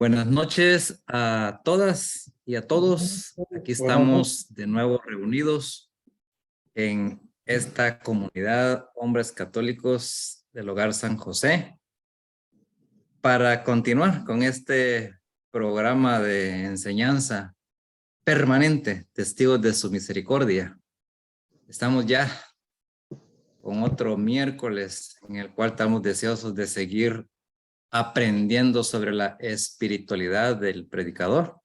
Buenas noches a todas y a todos. Aquí Buenas noches. estamos de nuevo reunidos en esta comunidad Hombres Católicos del Hogar San José para continuar con este programa de enseñanza permanente, Testigos de su Misericordia. Estamos ya con otro miércoles en el cual estamos deseosos de seguir aprendiendo sobre la espiritualidad del predicador.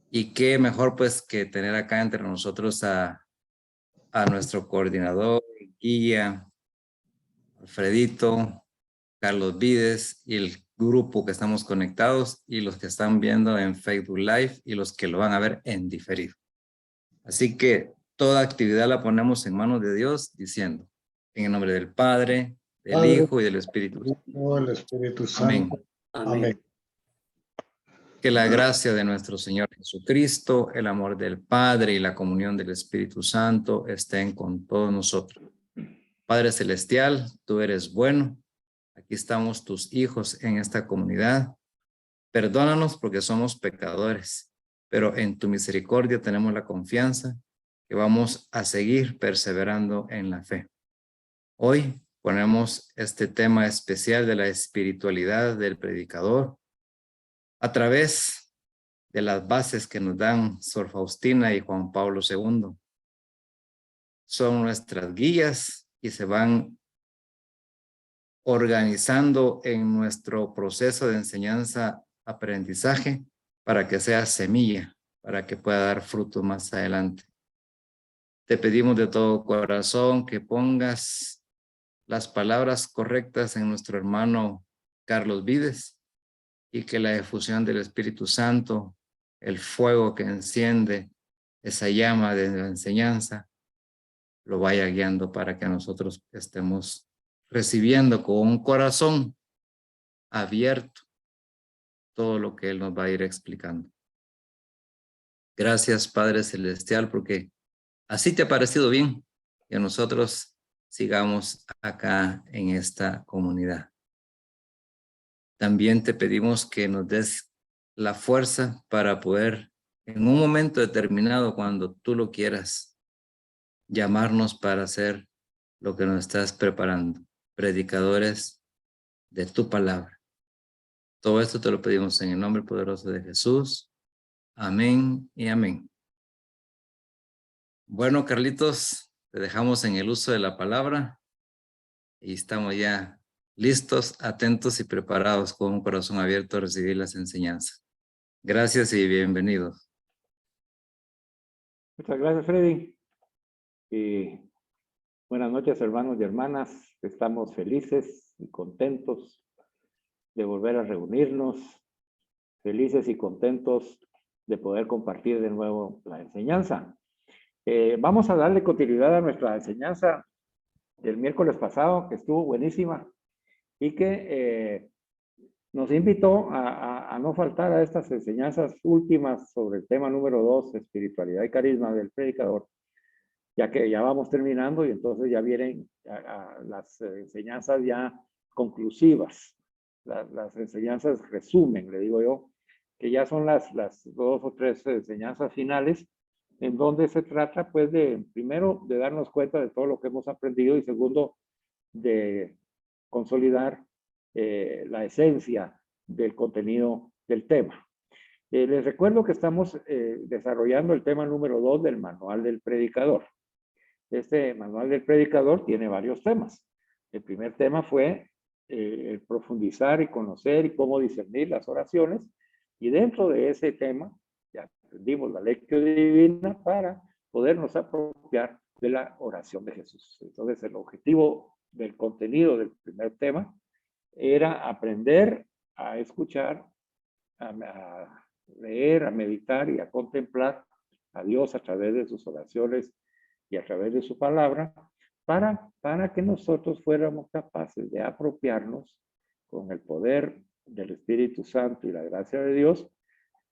Y qué mejor pues que tener acá entre nosotros a nuestro coordinador, guía, Alfredito, Carlos Vides y el grupo que estamos conectados y los que están viendo en Facebook Live y los que lo van a ver en diferido. Así que toda actividad la ponemos en manos de Dios diciendo, en el nombre del Padre, del Padre, Hijo y del Espíritu Santo. del Espíritu Amén. Santo. Amén. Que la gracia de nuestro Señor Jesucristo, el amor del Padre y la comunión del Espíritu Santo estén con todos nosotros. Padre Celestial, tú eres bueno. Aquí estamos tus hijos en esta comunidad. Perdónanos porque somos pecadores, pero en tu misericordia tenemos la confianza que vamos a seguir perseverando en la fe. Hoy ponemos este tema especial de la espiritualidad del predicador a través de las bases que nos dan Sor Faustina y Juan Pablo II. Son nuestras guías y se van organizando en nuestro proceso de enseñanza-aprendizaje para que sea semilla, para que pueda dar fruto más adelante. Te pedimos de todo corazón que pongas las palabras correctas en nuestro hermano Carlos Vides y que la efusión del Espíritu Santo, el fuego que enciende esa llama de la enseñanza, lo vaya guiando para que nosotros estemos recibiendo con un corazón abierto todo lo que Él nos va a ir explicando. Gracias, Padre Celestial, porque así te ha parecido bien que nosotros sigamos acá en esta comunidad. También te pedimos que nos des la fuerza para poder, en un momento determinado, cuando tú lo quieras, llamarnos para hacer lo que nos estás preparando, predicadores de tu palabra. Todo esto te lo pedimos en el nombre poderoso de Jesús. Amén y amén. Bueno, Carlitos, te dejamos en el uso de la palabra y estamos ya listos, atentos y preparados con un corazón abierto a recibir las enseñanzas. Gracias y bienvenidos. Muchas gracias, Freddy. Buenas noches, hermanos y hermanas. Estamos felices y contentos de volver a reunirnos, felices y contentos de poder compartir de nuevo la enseñanza. Vamos a darle continuidad a nuestra enseñanza del miércoles pasado, que estuvo buenísima y que nos invitó a no faltar a estas enseñanzas últimas sobre el tema número 2, espiritualidad y carisma del predicador, ya que ya vamos terminando y entonces ya vienen las enseñanzas ya conclusivas, las enseñanzas resumen, le digo yo, que ya son las 2 o 3 enseñanzas finales, en donde se trata pues de, primero, de darnos cuenta de todo lo que hemos aprendido y segundo, de consolidar la esencia del contenido del tema. Les recuerdo que estamos desarrollando el tema número 2 del manual del predicador. Este manual del predicador tiene varios temas. El primer tema fue el profundizar y conocer y cómo discernir las oraciones. Y dentro de ese tema ya aprendimos la lección divina para podernos apropiar de la oración de Jesús. Entonces el objetivo del contenido del primer tema era aprender a escuchar, a leer, a meditar y a contemplar a Dios a través de sus oraciones y a través de su palabra, para que nosotros fuéramos capaces de apropiarnos con el poder del Espíritu Santo y la gracia de Dios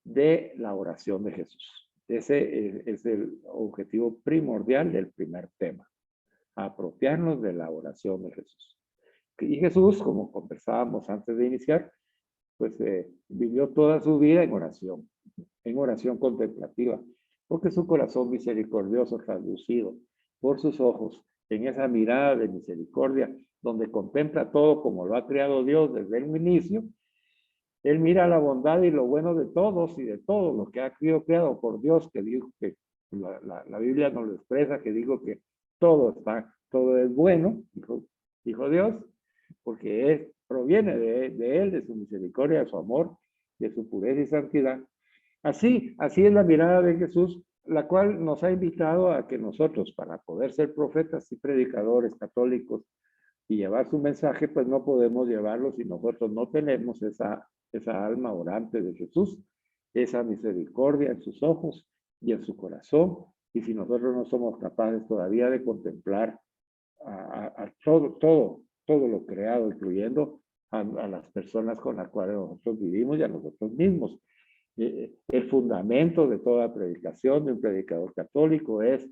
de la oración de Jesús. Ese es el objetivo primordial del primer tema, apropiarnos de la oración de Jesús. Y Jesús, como conversábamos antes de iniciar, pues vivió toda su vida en oración contemplativa, porque su corazón misericordioso traducido por sus ojos en esa mirada de misericordia, donde contempla todo como lo ha creado Dios desde el inicio. Él mira la bondad y lo bueno de todos y de todo lo que ha sido creado por Dios, que dijo que la Biblia nos lo expresa, que digo que todo es bueno, dijo Dios, porque proviene de Él, de su misericordia, de su amor, de su pureza y santidad. Así es la mirada de Jesús, la cual nos ha invitado a que nosotros, para poder ser profetas y predicadores católicos y llevar su mensaje, pues no podemos llevarlo si nosotros no tenemos esa alma orante de Jesús, esa misericordia en sus ojos y en su corazón, y si nosotros no somos capaces todavía de contemplar a todo lo creado, incluyendo a las personas con las cuales nosotros vivimos y a nosotros mismos. El fundamento de toda predicación de un predicador católico es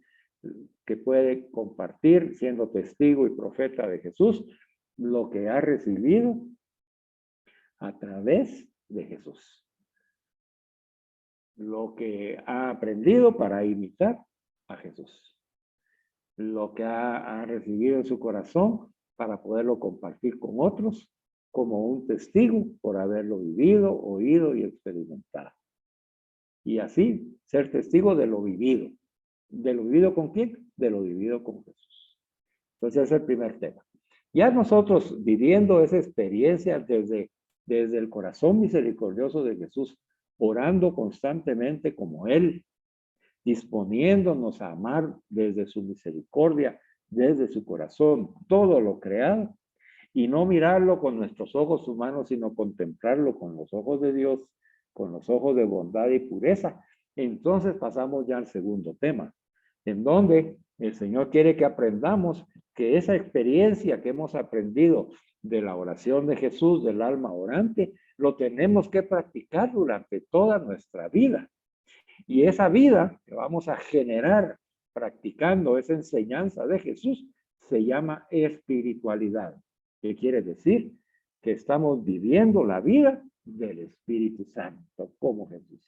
que puede compartir, siendo testigo y profeta de Jesús, lo que ha recibido a través de Jesús. Lo que ha aprendido para imitar a Jesús. Lo que ha recibido en su corazón para poderlo compartir con otros como un testigo por haberlo vivido, oído y experimentado. Y así ser testigo de lo vivido. ¿De lo vivido con quién? De lo vivido con Jesús. Entonces ese es el primer tema. Ya nosotros viviendo esa experiencia desde el corazón misericordioso de Jesús, orando constantemente como Él, disponiéndonos a amar desde su misericordia, desde su corazón, todo lo creado, y no mirarlo con nuestros ojos humanos, sino contemplarlo con los ojos de Dios, con los ojos de bondad y pureza. Entonces pasamos ya al segundo tema, en donde el Señor quiere que aprendamos que esa experiencia que hemos aprendido de la oración de Jesús, del alma orante, lo tenemos que practicar durante toda nuestra vida. Y esa vida que vamos a generar practicando esa enseñanza de Jesús se llama espiritualidad. ¿Qué quiere decir? Que estamos viviendo la vida del Espíritu Santo como Jesús.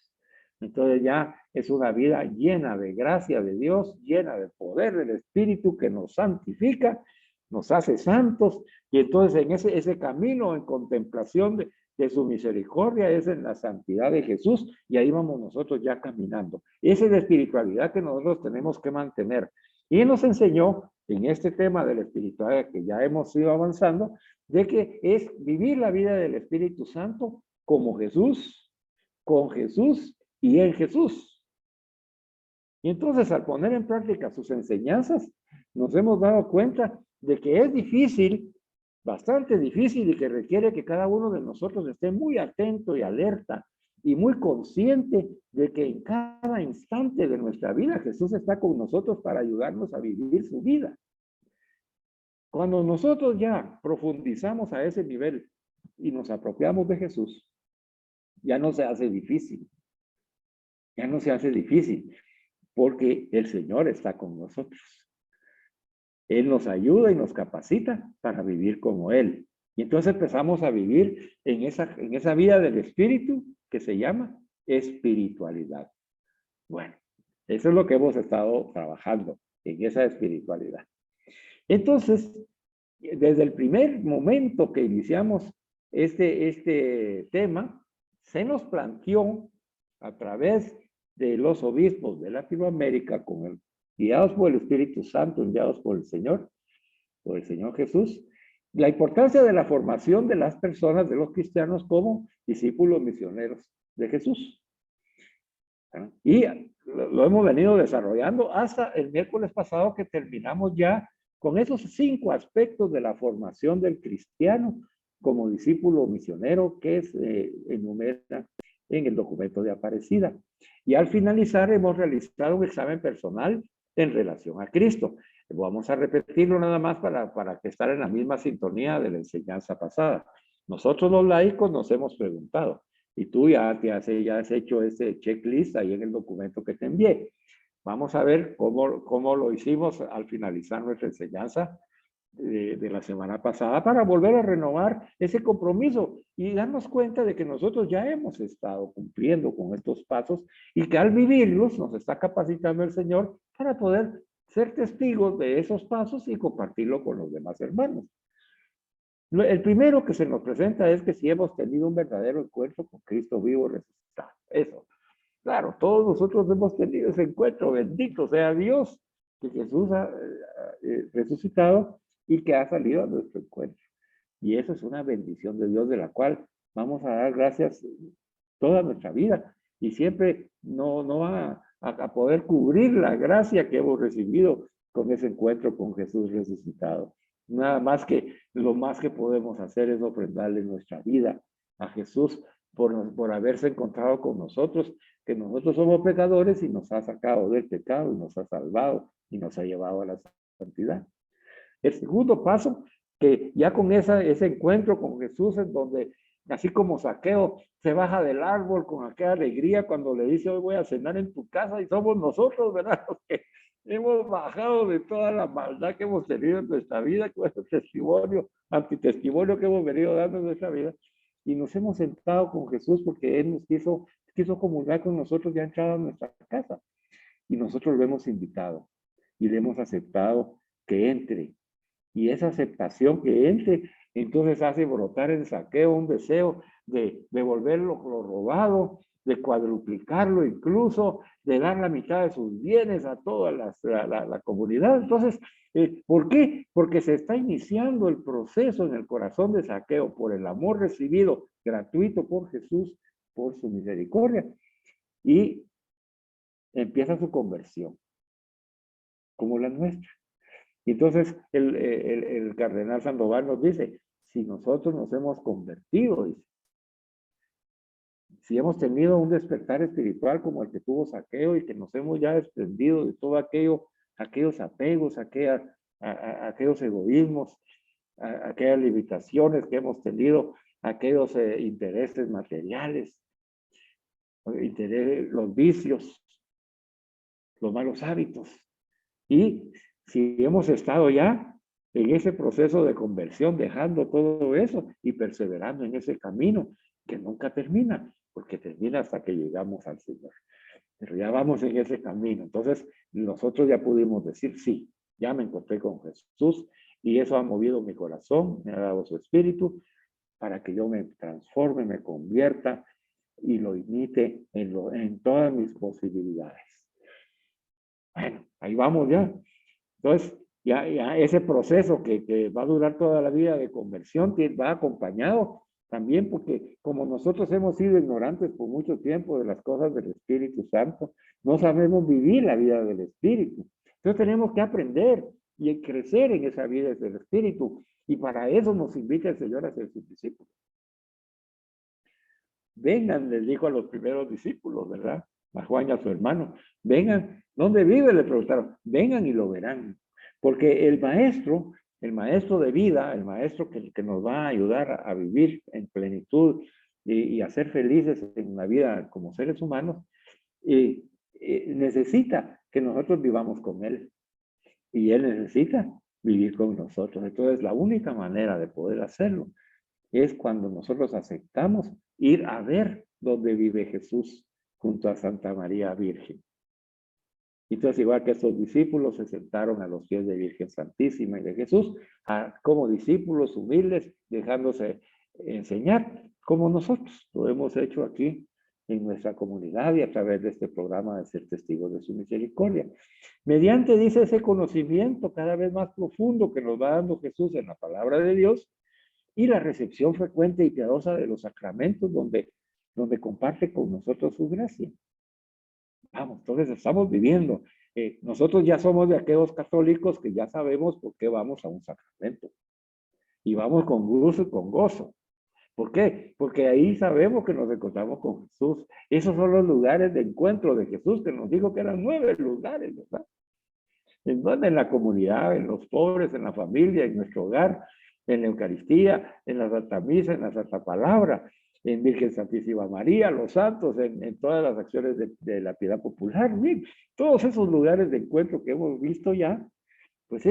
Entonces ya es una vida llena de gracia de Dios, llena de poder del Espíritu que nos santifica, nos hace santos, y entonces en ese camino, en contemplación de su misericordia, es en la santidad de Jesús, y ahí vamos nosotros ya caminando. Esa es la espiritualidad que nosotros tenemos que mantener. Y Él nos enseñó en este tema de la espiritualidad que ya hemos ido avanzando, de que es vivir la vida del Espíritu Santo como Jesús, con Jesús y en Jesús. Y entonces al poner en práctica sus enseñanzas, nos hemos dado cuenta de que es difícil, bastante difícil, y que requiere que cada uno de nosotros esté muy atento y alerta y muy consciente de que en cada instante de nuestra vida Jesús está con nosotros para ayudarnos a vivir su vida. Cuando nosotros ya profundizamos a ese nivel y nos apropiamos de Jesús, ya no se hace difícil. Ya no se hace difícil, porque el Señor está con nosotros. Él nos ayuda y nos capacita para vivir como Él. Y entonces empezamos a vivir en esa vida del Espíritu que se llama espiritualidad. Bueno, eso es lo que hemos estado trabajando, en esa espiritualidad. Entonces, desde el primer momento que iniciamos este tema, se nos planteó a través de los obispos de Latinoamérica, guiados por el Espíritu Santo, enviados por el Señor Jesús, la importancia de la formación de las personas, de los cristianos, como discípulos misioneros de Jesús. Y lo hemos venido desarrollando hasta el miércoles pasado, que terminamos ya con esos 5 aspectos de la formación del cristiano como discípulo misionero que se enumera en el documento de Aparecida. Y al finalizar hemos realizado un examen personal en relación a Cristo. Vamos a repetirlo nada más para que estar en la misma sintonía de la enseñanza pasada. Nosotros los laicos nos hemos preguntado, y tú ya has hecho ese checklist ahí en el documento que te envié. Vamos a ver cómo lo hicimos al finalizar nuestra enseñanza de la semana pasada para volver a renovar ese compromiso y darnos cuenta de que nosotros ya hemos estado cumpliendo con estos pasos y que al vivirlos nos está capacitando el Señor para poder ser testigos de esos pasos y compartirlo con los demás hermanos. El primero que se nos presenta es que si hemos tenido un verdadero encuentro con Cristo vivo resucitado. Eso. Claro, todos nosotros hemos tenido ese encuentro. Bendito sea Dios que Jesús ha resucitado y que ha salido a nuestro encuentro. Y eso es una bendición de Dios de la cual vamos a dar gracias toda nuestra vida. Y siempre no va a poder cubrir la gracia que hemos recibido con ese encuentro con Jesús resucitado. Nada más que lo más que podemos hacer es ofrendarle nuestra vida a Jesús por haberse encontrado con nosotros, que nosotros somos pecadores y nos ha sacado del pecado y nos ha salvado y nos ha llevado a la santidad. El segundo paso, que ya con ese encuentro con Jesús, en donde así como Zaqueo se baja del árbol con aquella alegría cuando le dice hoy voy a cenar en tu casa, y somos nosotros, ¿verdad? Los que hemos bajado de toda la maldad que hemos tenido en nuestra vida, con ese testimonio, antitestimonio que hemos venido dando en nuestra vida, y nos hemos sentado con Jesús porque Él nos quiso comulgar con nosotros ya entrado a nuestra casa, y nosotros lo hemos invitado y le hemos aceptado que entre. Y esa aceptación que entre, entonces hace brotar en Zaqueo un deseo de devolverlo lo robado, de cuadruplicarlo incluso, de dar la mitad de sus bienes a toda la comunidad. Entonces, ¿por qué? Porque se está iniciando el proceso en el corazón de Zaqueo por el amor recibido gratuito por Jesús, por su misericordia. Y empieza su conversión, como la nuestra. Entonces, el cardenal Sandoval nos dice, si nosotros nos hemos convertido, dice, si hemos tenido un despertar espiritual como el que tuvo Zaqueo y que nos hemos ya desprendido de todo aquellos apegos, aquellos egoísmos, aquellas limitaciones que hemos tenido, aquellos intereses materiales, los vicios, los malos hábitos. Y si hemos estado ya en ese proceso de conversión, dejando todo eso y perseverando en ese camino que nunca termina, porque termina hasta que llegamos al Señor. Pero ya vamos en ese camino. Entonces, nosotros ya pudimos decir, sí, ya me encontré con Jesús y eso ha movido mi corazón, me ha dado su espíritu para que yo me transforme, me convierta y lo imite en todas mis posibilidades. Bueno, ahí vamos ya. Entonces, ya ese proceso que va a durar toda la vida de conversión va acompañado también porque como nosotros hemos sido ignorantes por mucho tiempo de las cosas del Espíritu Santo, no sabemos vivir la vida del Espíritu. Entonces tenemos que aprender y crecer en esa vida del Espíritu. Y para eso nos invita el Señor a ser sus discípulos. Vengan, les dijo a los primeros discípulos, ¿verdad? A Juan y a su hermano. Vengan, ¿dónde vive? Le preguntaron. Vengan y lo verán. Porque el maestro de vida, el maestro que nos va a ayudar a vivir en plenitud y a ser felices en la vida como seres humanos, necesita que nosotros vivamos con él. Y él necesita vivir con nosotros. Entonces, la única manera de poder hacerlo es cuando nosotros aceptamos ir a ver dónde vive Jesús junto a Santa María Virgen. Entonces, igual que estos discípulos se sentaron a los pies de Virgen Santísima y de Jesús, como discípulos humildes, dejándose enseñar, como nosotros lo hemos hecho aquí en nuestra comunidad y a través de este programa de ser testigos de su misericordia. Mediante, dice, ese conocimiento cada vez más profundo que nos va dando Jesús en la palabra de Dios y la recepción frecuente y piadosa de los sacramentos donde comparte con nosotros su gracia. Vamos, entonces estamos viviendo. Nosotros ya somos de aquellos católicos que ya sabemos por qué vamos a un sacramento. Y vamos con gusto y con gozo. ¿Por qué? Porque ahí sabemos que nos encontramos con Jesús. Esos son los lugares de encuentro de Jesús, que nos dijo que eran 9 lugares, ¿verdad? ¿En dónde? En la comunidad, en los pobres, en la familia, en nuestro hogar, en la Eucaristía, en la Santa Misa, en la Santa Palabra, en Virgen Santísima María, los santos, en todas las acciones de la piedad popular. Bien, todos esos lugares de encuentro que hemos visto ya, Pues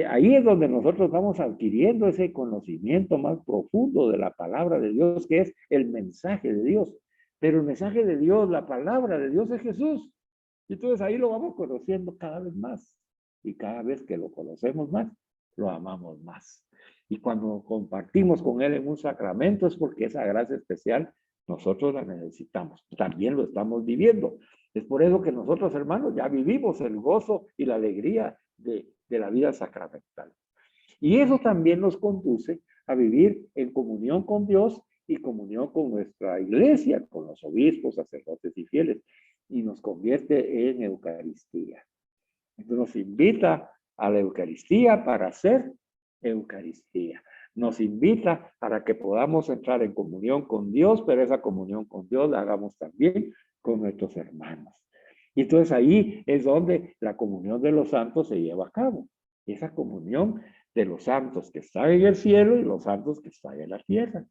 ahí es donde nosotros vamos adquiriendo ese conocimiento más profundo de la palabra de Dios, que es el mensaje de Dios. Pero el mensaje de Dios, la palabra de Dios es Jesús. Y entonces ahí lo vamos conociendo cada vez más. Y cada vez que lo conocemos más, lo amamos más. Y cuando compartimos con Él en un sacramento es porque esa gracia especial nosotros la necesitamos. También lo estamos viviendo. Es por eso que nosotros, hermanos, ya vivimos el gozo y la alegría de la vida sacramental. Y eso también nos conduce a vivir en comunión con Dios y comunión con nuestra iglesia, con los obispos, sacerdotes y fieles, y nos convierte en Eucaristía. Entonces nos invita a la Eucaristía para hacer Eucaristía. Nos invita para que podamos entrar en comunión con Dios, pero esa comunión con Dios la hagamos también con nuestros hermanos. Y entonces ahí es donde la comunión de los santos se lleva a cabo. Esa comunión de los santos que están en el cielo y los santos que están en la tierra.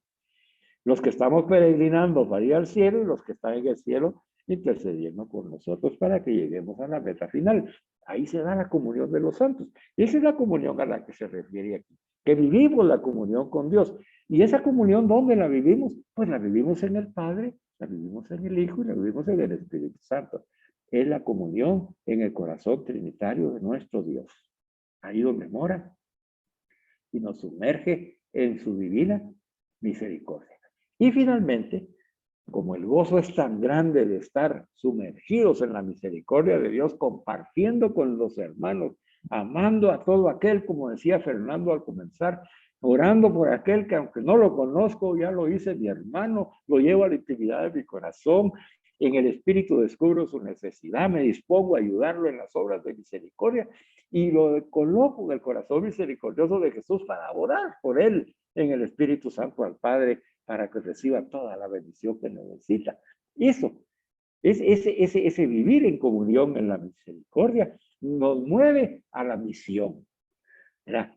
Los que estamos peregrinando para ir al cielo y los que están en el cielo intercediendo por nosotros para que lleguemos a la meta final. Ahí se da la comunión de los santos. Esa es la comunión a la que se refiere aquí, que vivimos la comunión con Dios. ¿Y esa comunión dónde la vivimos? Pues la vivimos en el Padre, la vivimos en el Hijo y la vivimos en el Espíritu Santo. Es la comunión en el corazón trinitario de nuestro Dios. Ahí donde mora y nos sumerge en su divina misericordia. Y finalmente, como el gozo es tan grande de estar sumergidos en la misericordia de Dios, compartiendo con los hermanos, amando a todo aquel, como decía Fernando al comenzar, orando por aquel que aunque no lo conozco, ya lo hice mi hermano, lo llevo a la intimidad de mi corazón, en el espíritu descubro su necesidad, me dispongo a ayudarlo en las obras de misericordia y lo coloco en el corazón misericordioso de Jesús para orar por él en el Espíritu Santo al Padre para que reciba toda la bendición que necesita. Eso, ese vivir en comunión en la misericordia nos mueve a la misión.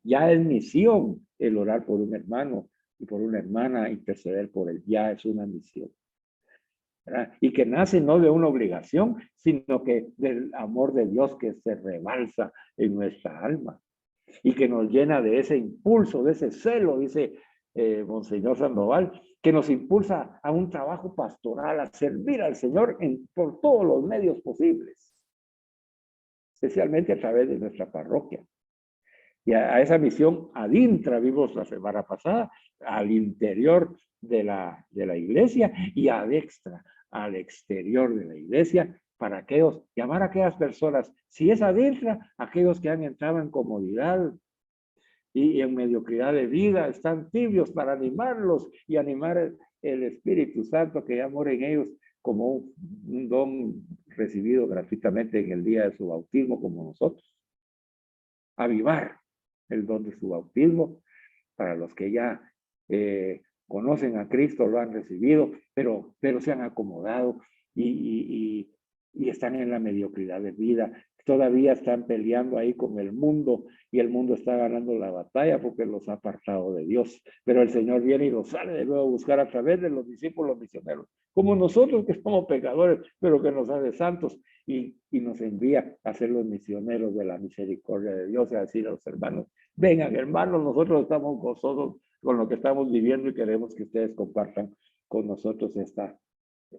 Ya es misión el orar por un hermano y por una hermana, interceder por él, ya es una misión. Y que nace no de una obligación, sino que del amor de Dios que se rebalsa en nuestra alma y que nos llena de ese impulso, de ese celo, dice Monseñor Sandoval, que nos impulsa a un trabajo pastoral, a servir al Señor por todos los medios posibles, especialmente a través de nuestra parroquia. Y a esa misión adintra vimos la semana pasada, al interior de la iglesia y ad extra, al exterior de la iglesia, para llamar a aquellas personas, si es adentra, aquellos que han entrado en comodidad y en mediocridad de vida, están tibios para animarlos y animar el Espíritu Santo que ya mora en ellos como un don recibido gratuitamente en el día de su bautismo como nosotros. Avivar el don de su bautismo para los que ya conocen a Cristo, lo han recibido, pero se han acomodado y están en la mediocridad de vida. Todavía están peleando ahí con el mundo y el mundo está ganando la batalla porque los ha apartado de Dios. Pero el Señor viene y los sale de nuevo a buscar a través de los discípulos misioneros, como nosotros que somos pecadores, pero que nos hace santos y nos envía a ser los misioneros de la misericordia de Dios y a decir a los hermanos, vengan hermanos, nosotros estamos gozosos con lo que estamos viviendo y queremos que ustedes compartan con nosotros esta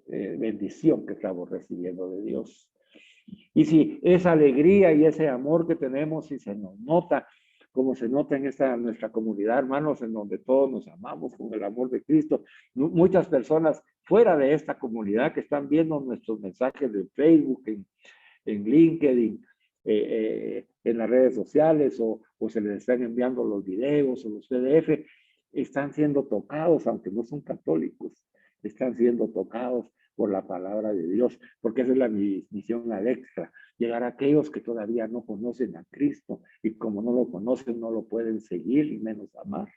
bendición que estamos recibiendo de Dios. Y si esa alegría y ese amor que tenemos, si se nos nota, como se nota en nuestra comunidad, hermanos, en donde todos nos amamos con el amor de Cristo, muchas personas fuera de esta comunidad que están viendo nuestros mensajes de Facebook, en LinkedIn, en las redes sociales, o se les están enviando los videos o los PDF, están siendo tocados, aunque no son católicos, están siendo tocados por la palabra de Dios, porque esa es la misión al extra, llegar a aquellos que todavía no conocen a Cristo y como no lo conocen no lo pueden seguir y menos amar.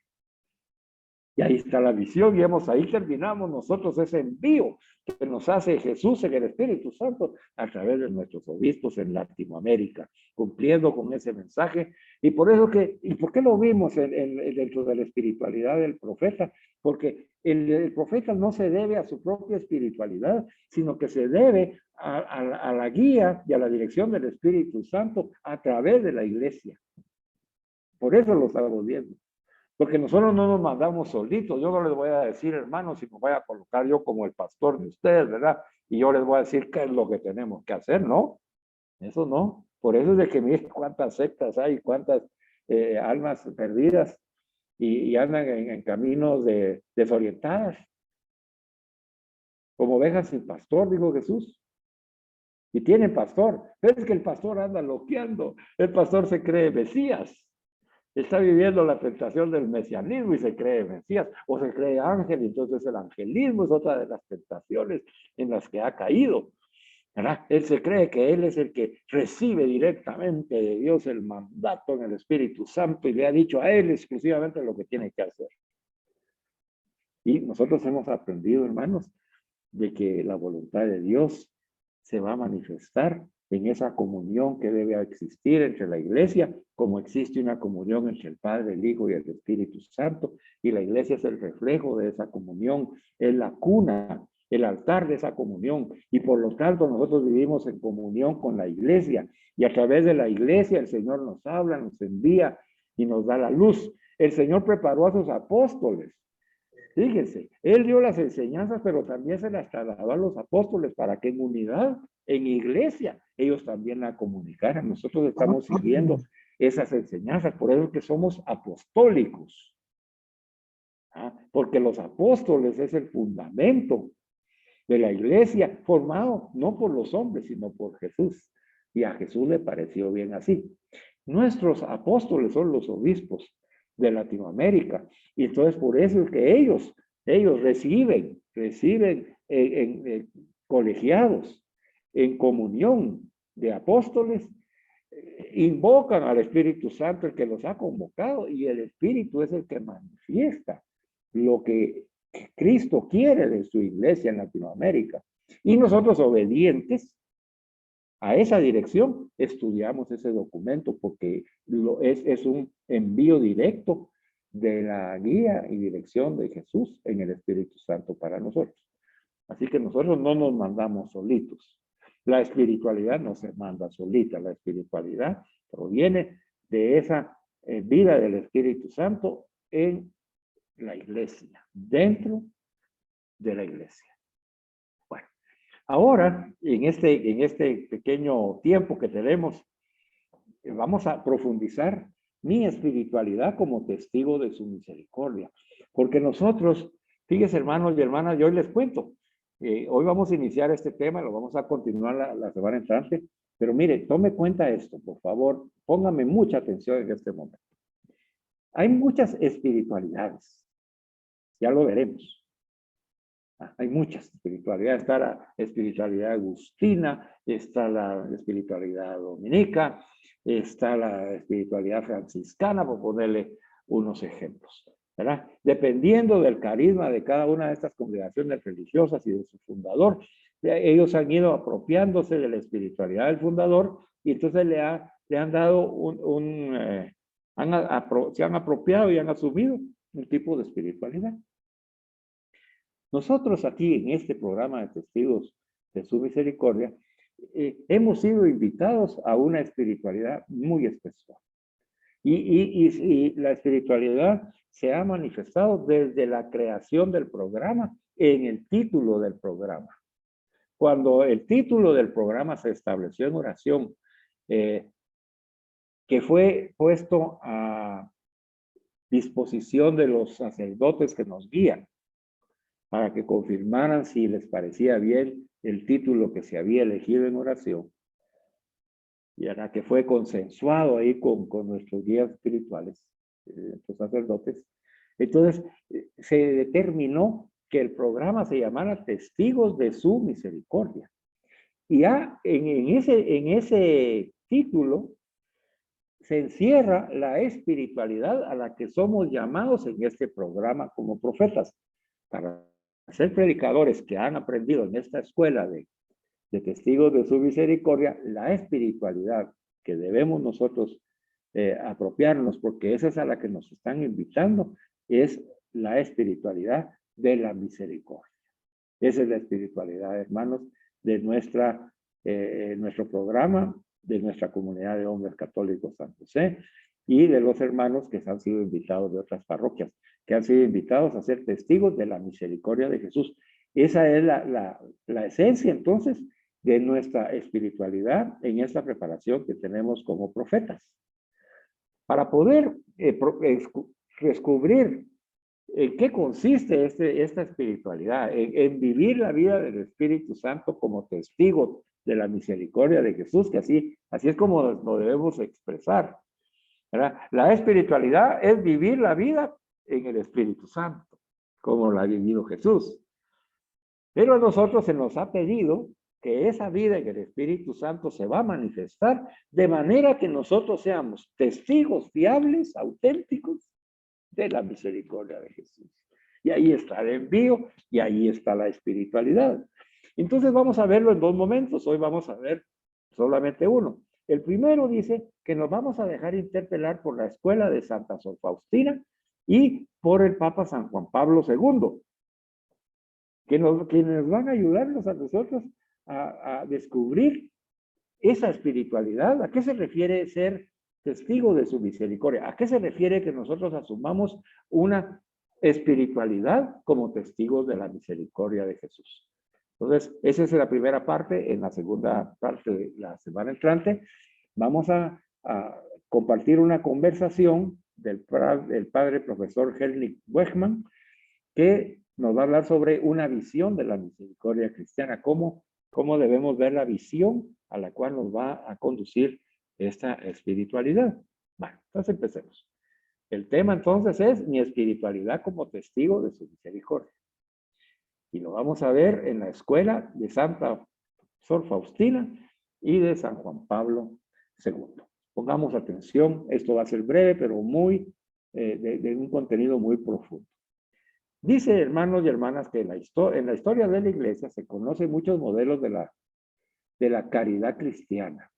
Y ahí está la visión, y ahí terminamos nosotros ese envío que nos hace Jesús en el Espíritu Santo a través de nuestros obispos en Latinoamérica, cumpliendo con ese mensaje. Y por eso ¿y por qué lo vimos dentro de la espiritualidad del profeta? Porque el profeta no se debe a su propia espiritualidad, sino que se debe a la guía y a la dirección del Espíritu Santo a través de la iglesia. Por eso lo estamos viendo. Porque nosotros no nos mandamos solitos. Yo no les voy a decir, hermanos, si me voy a colocar yo como el pastor de ustedes, ¿verdad? Y yo les voy a decir qué es lo que tenemos que hacer, ¿no? Eso no. Por eso es de que miren cuántas sectas hay, cuántas almas perdidas y andan en caminos desorientadas. Como ovejas sin pastor, dijo Jesús. Y tienen pastor. Pero es que el pastor anda loqueando. El pastor se cree Mesías. Está viviendo la tentación del mesianismo y se cree Mesías, o se cree ángel, y entonces el angelismo es otra de las tentaciones en las que ha caído, ¿verdad? Él se cree que él es el que recibe directamente de Dios el mandato en el Espíritu Santo y le ha dicho a él exclusivamente lo que tiene que hacer. Y nosotros hemos aprendido, hermanos, de que la voluntad de Dios se va a manifestar en esa comunión que debe existir entre la iglesia, como existe una comunión entre el Padre, el Hijo y el Espíritu Santo, y la iglesia es el reflejo de esa comunión, es la cuna, el altar de esa comunión, y por lo tanto nosotros vivimos en comunión con la iglesia, y a través de la iglesia el Señor nos habla, nos envía y nos da la luz. El Señor preparó a sus apóstoles. Fíjense, él dio las enseñanzas, pero también se las trasladó a los apóstoles para que en unidad, en iglesia, ellos también la comunicaran. Nosotros estamos siguiendo esas enseñanzas, por eso es que somos apostólicos. Porque los apóstoles es el fundamento de la iglesia, formado no por los hombres, sino por Jesús. Y a Jesús le pareció bien así. Nuestros apóstoles son los obispos de Latinoamérica. Y entonces por eso es que ellos reciben colegiados en comunión de apóstoles, invocan al Espíritu Santo, el que los ha convocado, y el Espíritu es el que manifiesta lo que Cristo quiere de su iglesia en Latinoamérica. Y nosotros, obedientes a esa dirección, estudiamos ese documento porque es un envío directo de la guía y dirección de Jesús en el Espíritu Santo para nosotros. Así que nosotros no nos mandamos solitos. La espiritualidad no se manda solita. La espiritualidad proviene de esa vida del Espíritu Santo en la iglesia, dentro de la iglesia. Bueno, ahora, en este pequeño tiempo que tenemos, vamos a profundizar mi espiritualidad como testigo de su misericordia. Porque nosotros, fíjense, hermanos y hermanas, yo hoy les cuento. Hoy vamos a iniciar este tema, lo vamos a continuar la semana entrante. Pero mire, tome cuenta esto, por favor, póngame mucha atención en este momento. Hay muchas espiritualidades. Ya lo veremos. Hay muchas espiritualidades. Está la espiritualidad agustina, está la espiritualidad dominica, está la espiritualidad franciscana, por ponerle unos ejemplos, ¿verdad? Dependiendo del carisma de cada una de estas congregaciones religiosas y de su fundador, ellos han ido apropiándose de la espiritualidad del fundador y entonces le han dado se han apropiado y han asumido un tipo de espiritualidad. Nosotros aquí en este programa de Testigos de su Misericordia hemos sido invitados a una espiritualidad muy especial. Y la espiritualidad se ha manifestado desde la creación del programa en el título del programa. Cuando el título del programa se estableció en oración, que fue puesto a disposición de los sacerdotes que nos guían, para que confirmaran si les parecía bien el título que se había elegido en oración, y ahora que fue consensuado ahí con nuestros guías espirituales, los sacerdotes. Entonces, se determinó que el programa se llamara Testigos de su Misericordia. Y ya en ese título se encierra la espiritualidad a la que somos llamados en este programa como profetas. Para ser predicadores que han aprendido en esta escuela de testigos de su misericordia, la espiritualidad que debemos nosotros apropiarnos, porque esa es a la que nos están invitando, es la espiritualidad de la misericordia. Esa es la espiritualidad, hermanos, de nuestro programa, de nuestra comunidad de hombres católicos San José y de los hermanos que han sido invitados de otras parroquias, que han sido invitados a ser testigos de la misericordia de Jesús. Esa es la esencia, entonces, de nuestra espiritualidad en esta preparación que tenemos como profetas. Para poder descubrir en qué consiste esta espiritualidad, en vivir la vida del Espíritu Santo como testigo de la misericordia de Jesús, que así es como lo debemos expresar, ¿verdad? La espiritualidad es vivir la vida en el Espíritu Santo, como la ha vivido Jesús. Pero a nosotros se nos ha pedido que esa vida en el Espíritu Santo se va a manifestar de manera que nosotros seamos testigos fiables, auténticos de la misericordia de Jesús. Y ahí está el envío y ahí está la espiritualidad. Entonces vamos a verlo en dos momentos. Hoy vamos a ver solamente uno. El primero dice que nos vamos a dejar interpelar por la escuela de Santa Sor Faustina y por el Papa San Juan Pablo II, quienes van a ayudarnos a nosotros a descubrir esa espiritualidad. ¿A qué se refiere ser testigo de su misericordia? ¿A qué se refiere que nosotros asumamos una espiritualidad como testigos de la misericordia de Jesús? Entonces, esa es la primera parte. En la segunda parte de la semana entrante, vamos a compartir una conversación del padre profesor Helmut Wegman, que nos va a hablar sobre una visión de la misericordia cristiana, cómo debemos ver la visión a la cual nos va a conducir esta espiritualidad. Bueno, entonces empecemos. El tema entonces es mi espiritualidad como testigo de su misericordia. Y lo vamos a ver en la escuela de Santa Sor Faustina y de San Juan Pablo II. Pongamos atención, esto va a ser breve, pero muy de un contenido muy profundo. Dice, hermanos y hermanas, que en la historia de la iglesia se conocen muchos modelos de la caridad cristiana.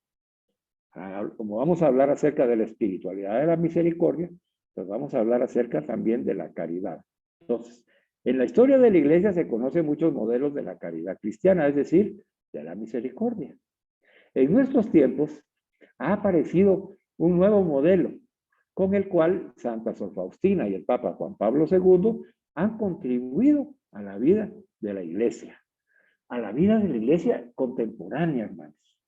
Como vamos a hablar acerca de la espiritualidad de la misericordia, pues vamos a hablar acerca también de la caridad. Entonces, en la historia de la iglesia se conocen muchos modelos de la caridad cristiana, es decir, de la misericordia. En nuestros tiempos ha aparecido un nuevo modelo con el cual Santa Sor Faustina y el Papa Juan Pablo II han contribuido a la vida de la iglesia, a la vida de la iglesia contemporánea, hermanos.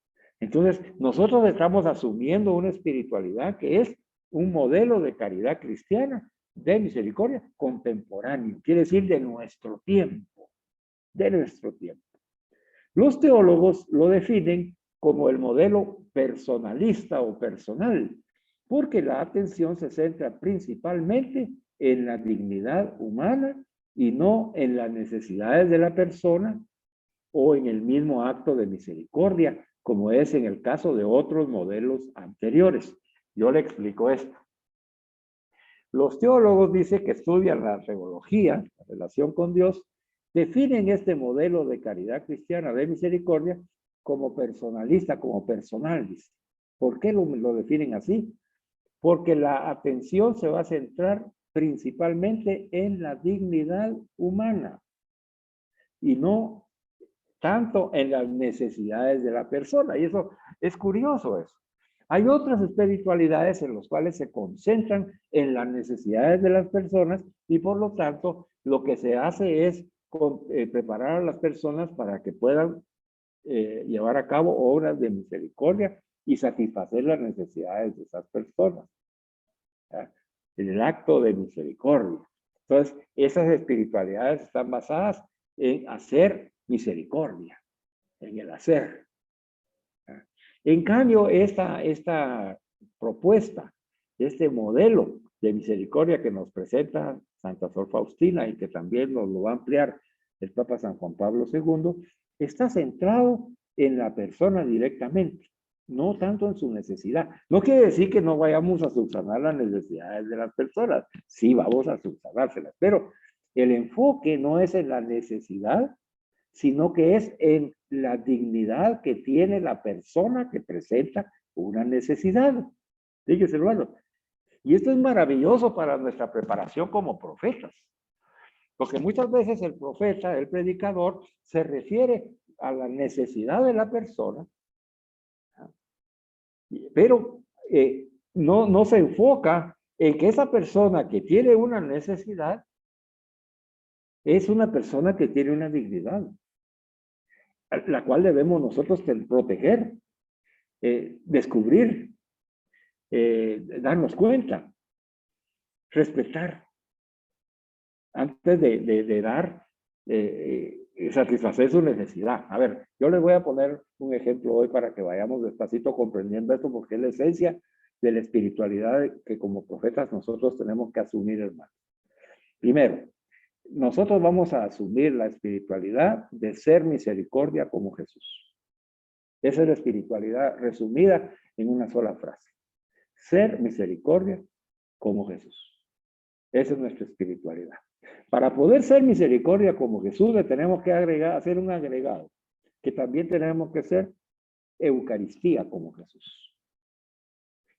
Entonces, nosotros estamos asumiendo una espiritualidad que es un modelo de caridad cristiana, de misericordia contemporáneo, quiere decir de nuestro tiempo, de nuestro tiempo. Los teólogos lo definen como el modelo personalista o personal, porque la atención se centra principalmente en la dignidad humana y no en las necesidades de la persona o en el mismo acto de misericordia, como es en el caso de otros modelos anteriores. Yo le explico esto. Los teólogos dicen que estudian la teología, la relación con Dios, definen este modelo de caridad cristiana de misericordia como personalista, como personal, dice. ¿Por qué lo definen así? Porque la atención se va a centrar principalmente en la dignidad humana y no tanto en las necesidades de la persona. Y eso es curioso eso. Hay otras espiritualidades en las cuales se concentran en las necesidades de las personas y por lo tanto lo que se hace es preparar a las personas para que puedan llevar a cabo obras de misericordia y satisfacer las necesidades de esas personas. ¿Ya? En el acto de misericordia. Entonces, esas espiritualidades están basadas en hacer misericordia, en el hacer. ¿Ya? En cambio, esta propuesta, este modelo de misericordia que nos presenta Santa Sor Faustina y que también nos lo va a ampliar el Papa San Juan Pablo II, está centrado en la persona directamente. no tanto en su necesidad. No quiere decir que no vayamos a subsanar las necesidades de las personas. Sí, vamos a subsanárselas, pero el enfoque no es en la necesidad, sino que es en la dignidad que tiene la persona que presenta una necesidad. Fíjese, hermano. Y esto es maravilloso para nuestra preparación como profetas. Porque muchas veces el profeta, el predicador, se refiere a la necesidad de la persona, pero no se enfoca en que esa persona que tiene una necesidad es una persona que tiene una dignidad, la cual debemos nosotros proteger, descubrir, darnos cuenta, respetar, antes de dar, satisfacer su necesidad. A ver, yo les voy a poner un ejemplo hoy para que vayamos despacito comprendiendo esto, porque es la esencia de la espiritualidad que como profetas nosotros tenemos que asumir, hermano. Primero, nosotros vamos a asumir la espiritualidad de ser misericordia como Jesús. Esa es la espiritualidad resumida en una sola frase. Ser misericordia como Jesús. Esa es nuestra espiritualidad. Para poder ser misericordia como Jesús, le tenemos que hacer un agregado, que también tenemos que ser Eucaristía como Jesús.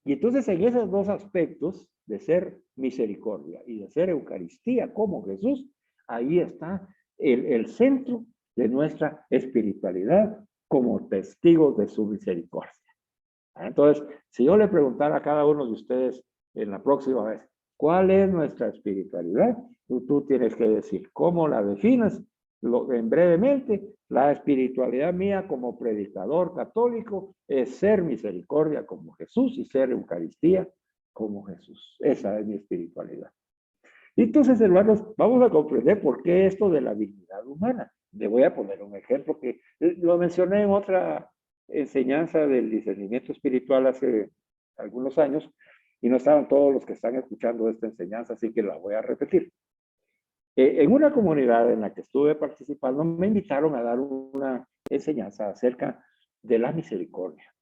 Y entonces en esos dos aspectos de ser misericordia y de ser Eucaristía como Jesús, ahí está el centro de nuestra espiritualidad como testigos de su misericordia. Entonces, si yo le preguntara a cada uno de ustedes en la próxima vez, ¿cuál es nuestra espiritualidad? Tú tienes que decir, ¿cómo la defines? En brevemente, la espiritualidad mía como predicador católico es ser misericordia como Jesús y ser Eucaristía como Jesús. Esa es mi espiritualidad. Entonces, hermanos, vamos a comprender por qué esto de la dignidad humana. Le voy a poner un ejemplo que lo mencioné en otra enseñanza del discernimiento espiritual hace algunos años y no estaban todos los que están escuchando esta enseñanza, así que la voy a repetir. En una comunidad en la que estuve participando, me invitaron a dar una enseñanza acerca de la misericordia.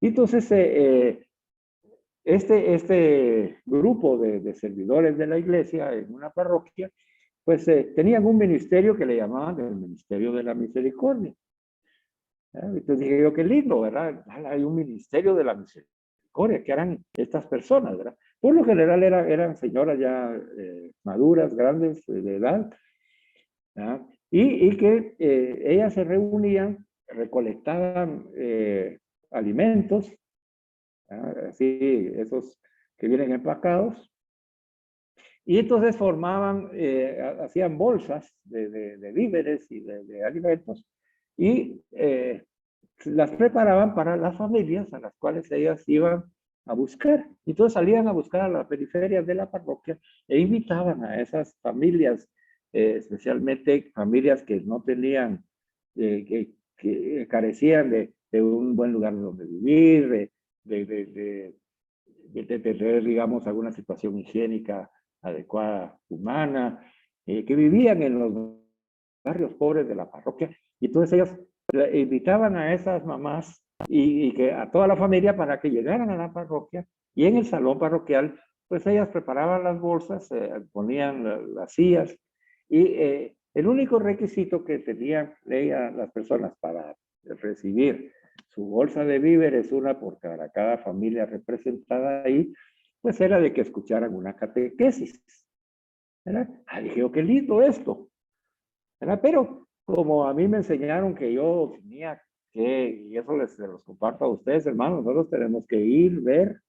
Entonces, este grupo de servidores de la iglesia en una parroquia, pues tenían un ministerio que le llamaban el Ministerio de la Misericordia. Entonces dije yo, qué lindo, ¿verdad? Hay un ministerio de la misericordia, que eran estas personas, ¿verdad? Por lo general eran señoras ya maduras, grandes, de edad, ¿verdad? Y que ellas se reunían, recolectaban alimentos, ¿verdad? Así, esos que vienen empacados, y entonces formaban, hacían bolsas de víveres y de alimentos, y las preparaban para las familias a las cuales ellas iban a buscar. Entonces salían a buscar a las periferias de la parroquia e invitaban a esas familias, especialmente familias que no tenían, que carecían de un buen lugar donde vivir, de tener, digamos, alguna situación higiénica adecuada, humana, que vivían en los barrios pobres de la parroquia. Y entonces ellos invitaban a esas mamás y que a toda la familia para que llegaran a la parroquia y en el salón parroquial, pues ellas preparaban las bolsas, ponían las sillas y el único requisito que tenían las personas para recibir su bolsa de víveres, una por cada familia representada ahí, pues era de que escucharan una catequesis. ¿Verdad? Dije, oh, qué lindo esto. ¿Verdad? Pero como a mí me enseñaron que yo tenía que, y eso se los comparto a ustedes, hermanos, nosotros tenemos que ir, ver,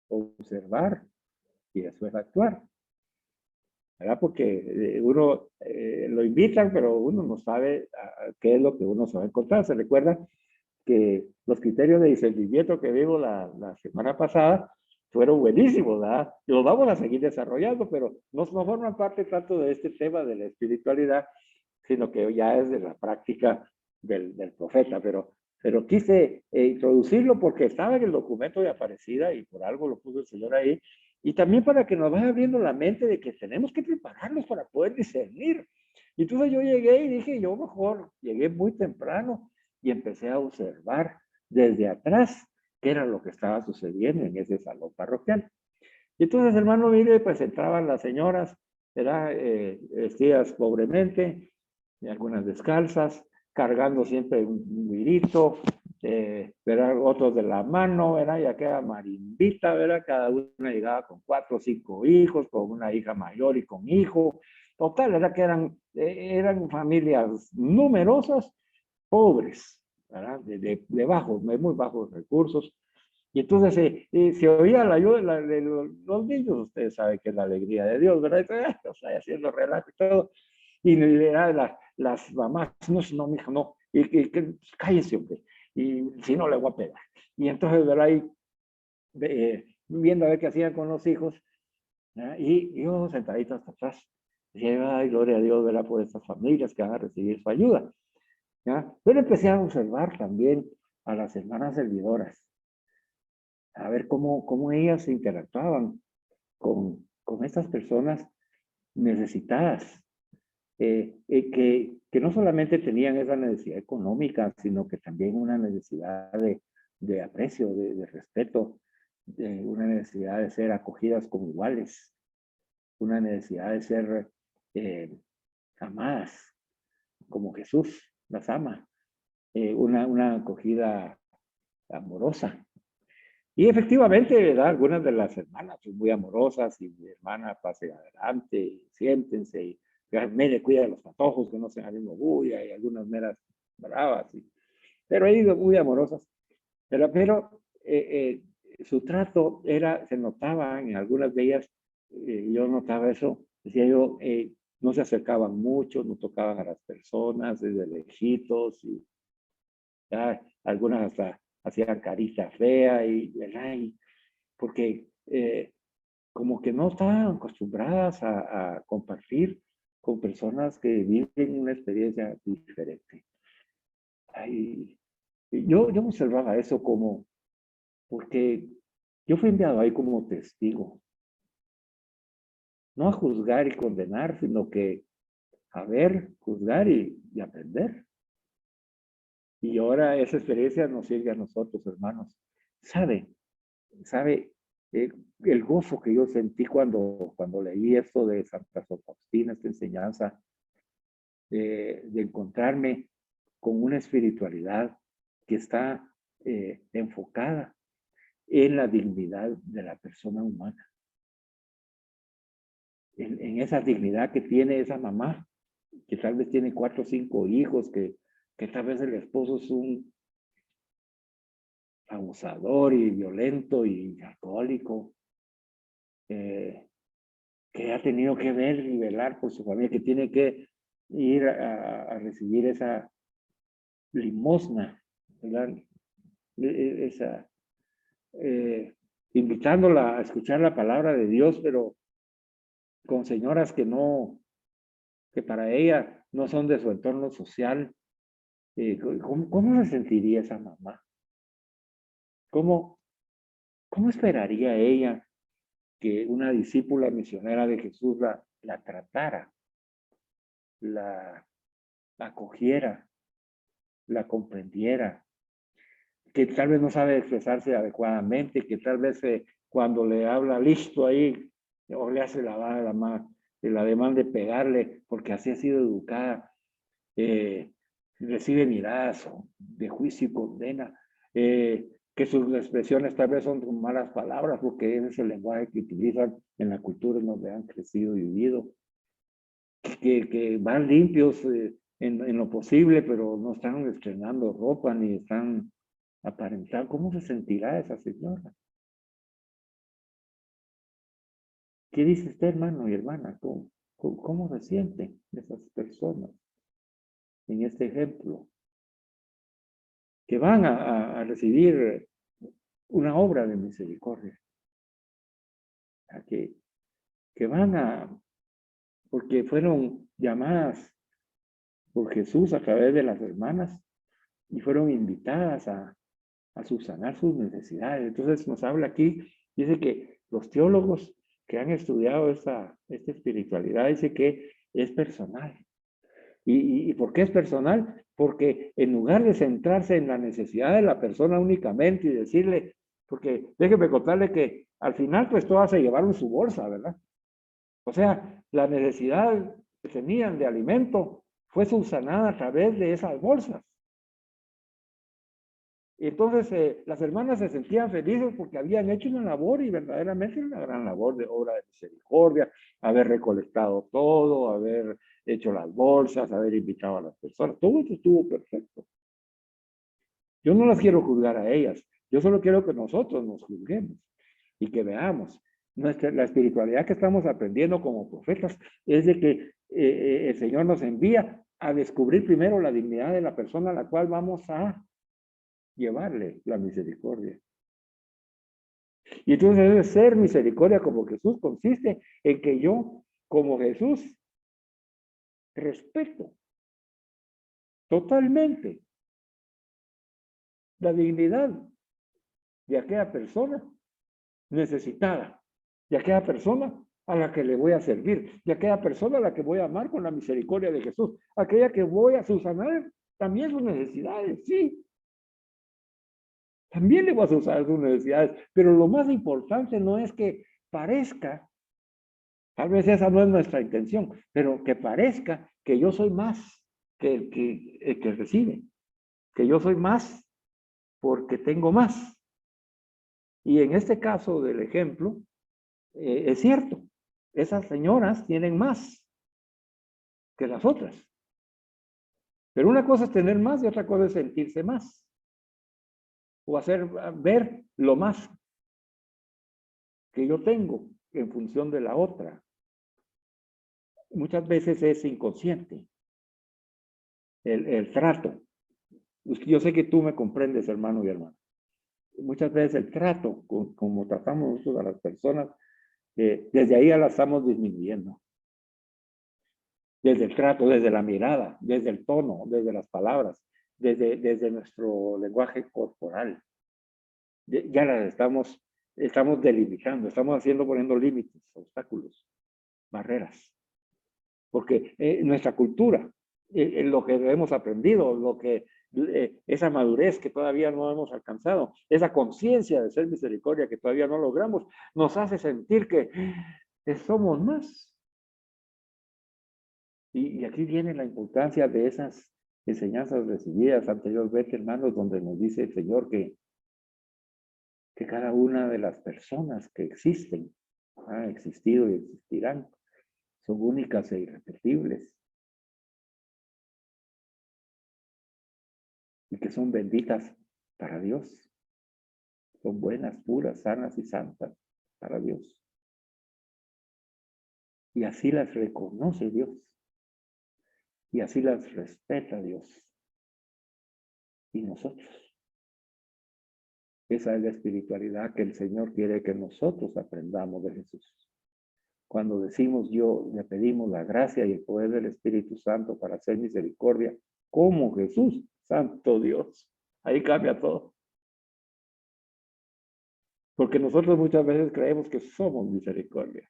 observar y después actuar. ¿Verdad? Porque uno lo invitan, pero uno no sabe qué es lo que uno se va a encontrar. Se recuerda que los criterios de discernimiento que vimos la semana pasada fueron buenísimos, ¿verdad? Y los vamos a seguir desarrollando, pero no forman parte tanto de este tema de la espiritualidad, sino que ya es de la práctica del profeta. Pero quise introducirlo porque estaba en el documento de Aparecida y por algo lo puso el Señor ahí. Y también para que nos vaya abriendo la mente de que tenemos que prepararnos para poder discernir. Y entonces yo llegué y dije, yo mejor llegué muy temprano y empecé a observar desde atrás qué era lo que estaba sucediendo en ese salón parroquial. Y entonces, hermano, mire, pues entraban las señoras, ¿verdad? Vestidas pobremente, y algunas descalzas, cargando siempre un guirito, ¿verdad? Otros de la mano, ¿verdad? Ya queda marimbita, ¿verdad? Cada una llegaba con 4 o 5 hijos, con una hija mayor y con hijo. Total, ¿verdad? Que eran familias numerosas, pobres, ¿verdad? De bajos, de muy bajos recursos. Y entonces se oía la ayuda de los niños, ustedes saben que es la alegría de Dios, ¿verdad? Entonces, o sea, haciendo relajo y todo. Y las mamás, no, no, mija, no, cállese, hombre, y si no le voy a pegar. Y entonces, ¿verdad? Ahí, viendo a ver qué hacían con los hijos, ¿verdad? Y yo sentadito hasta atrás, decía, ay, gloria a Dios, ¿verdad? Por estas familias que van a recibir su ayuda, ¿ya? Pero empecé a observar también a las hermanas servidoras, a ver cómo ellas interactuaban con estas personas necesitadas, que no solamente tenían esa necesidad económica, sino que también una necesidad de aprecio, de respeto, una necesidad de ser acogidas como iguales, una necesidad de ser amadas, como Jesús las ama, una acogida amorosa. Y efectivamente, ¿verdad? Algunas de las hermanas son muy amorosas y mi hermana pase adelante, siéntense y mire, cuida de los patojos que no se hagan bulla y algunas meras bravas. Pero ellas muy amorosas. Pero su trato se notaba en algunas de ellas, yo notaba eso, decía yo, no se acercaban mucho, no tocaban a las personas desde lejitos y ya, algunas hasta hacían carita fea y porque como que no estaban acostumbradas a compartir con personas que viven una experiencia diferente. Ay, yo observaba eso porque yo fui enviado ahí como testigo, no a juzgar y condenar, sino que a ver, juzgar y aprender. Y ahora esa experiencia nos sirve a nosotros, hermanos. ¿Sabe el gozo que yo sentí cuando leí esto de Santa Faustina, esta enseñanza, de encontrarme con una espiritualidad que está enfocada en la dignidad de la persona humana, en esa dignidad que tiene esa mamá, que tal vez tiene 4 o 5 hijos, que tal vez el esposo es un abusador y violento y alcohólico, que ha tenido que ver y velar por su familia, que tiene que ir a recibir esa limosna, ¿verdad? Esa, invitándola a escuchar la palabra de Dios, pero con señoras que para ella no son de su entorno social. ¿Cómo se sentiría esa mamá? ¿Cómo esperaría ella que una discípula misionera de Jesús la tratara, la acogiera, la comprendiera, que tal vez no sabe expresarse adecuadamente, que tal vez cuando le habla listo ahí, o le hace la demanda de pegarle, porque así ha sido educada, recibe miradas de juicio y condena, que sus expresiones tal vez son con malas palabras, porque ese es el lenguaje que utilizan en la cultura en donde han crecido y vivido, que van limpios en lo posible, pero no están estrenando ropa ni están aparentando. ¿Cómo se sentirá esa señora? ¿Qué dice usted, hermano y hermana? ¿Cómo se sienten esas personas en este ejemplo? Que van a recibir una obra de misericordia. Que van porque fueron llamadas por Jesús a través de las hermanas y fueron invitadas a subsanar sus necesidades. Entonces nos habla aquí, dice que los teólogos que han estudiado esta espiritualidad, dice que es personal, ¿Y por qué es personal? Porque en lugar de centrarse en la necesidad de la persona únicamente y decirle, porque déjeme contarle que al final pues todas se llevaron su bolsa, ¿verdad? O sea, la necesidad que tenían de alimento fue subsanada a través de esas bolsas. Y entonces las hermanas se sentían felices porque habían hecho una labor y verdaderamente una gran labor de obra de misericordia, haber recolectado todo, haber hecho las bolsas, haber invitado a las personas. Todo eso estuvo perfecto. Yo no las quiero juzgar a ellas, yo solo quiero que nosotros nos juzguemos y que veamos. La espiritualidad que estamos aprendiendo como profetas es de que el Señor nos envía a descubrir primero la dignidad de la persona a la cual vamos a llevarle la misericordia. Y entonces debe ser misericordia como Jesús consiste en que yo, como Jesús, respeto totalmente la dignidad de aquella persona necesitada, de aquella persona a la que le voy a servir, de aquella persona a la que voy a amar con la misericordia de Jesús, aquella que voy a subsanar también sus necesidades, sí. También le voy a subsanar sus necesidades, pero lo más importante no es que parezca, tal vez esa no es nuestra intención, pero que parezca que yo soy más que el que recibe, que yo soy más porque tengo más. Y en este caso del ejemplo, es cierto, esas señoras tienen más que las otras. Pero una cosa es tener más y otra cosa es sentirse más. O hacer ver lo más que yo tengo en función de la otra. Muchas veces es inconsciente el trato. Yo sé que tú me comprendes, hermano y hermana. Muchas veces el trato, como tratamos nosotros a las personas, desde ahí ya la estamos disminuyendo. Desde el trato, desde la mirada, desde el tono, desde las palabras, desde nuestro lenguaje corporal. Ya las estamos delimitando, estamos poniendo límites, obstáculos, barreras. Porque nuestra cultura, lo que hemos aprendido, esa madurez que todavía no hemos alcanzado, esa conciencia de ser misericordia que todavía no logramos, nos hace sentir que somos más. Y aquí viene la importancia de esas enseñanzas recibidas anteriormente, hermanos, donde nos dice el Señor que cada una de las personas que existen, han existido y existirán, son únicas e irrepetibles. Y que son benditas para Dios. Son buenas, puras, sanas y santas para Dios. Y así las reconoce Dios. Y así las respeta Dios. Y nosotros. Esa es la espiritualidad que el Señor quiere que nosotros aprendamos de Jesús. Cuando decimos le pedimos la gracia y el poder del Espíritu Santo para hacer misericordia, como Jesús, Santo Dios. Ahí cambia todo. Porque nosotros muchas veces creemos que somos misericordia.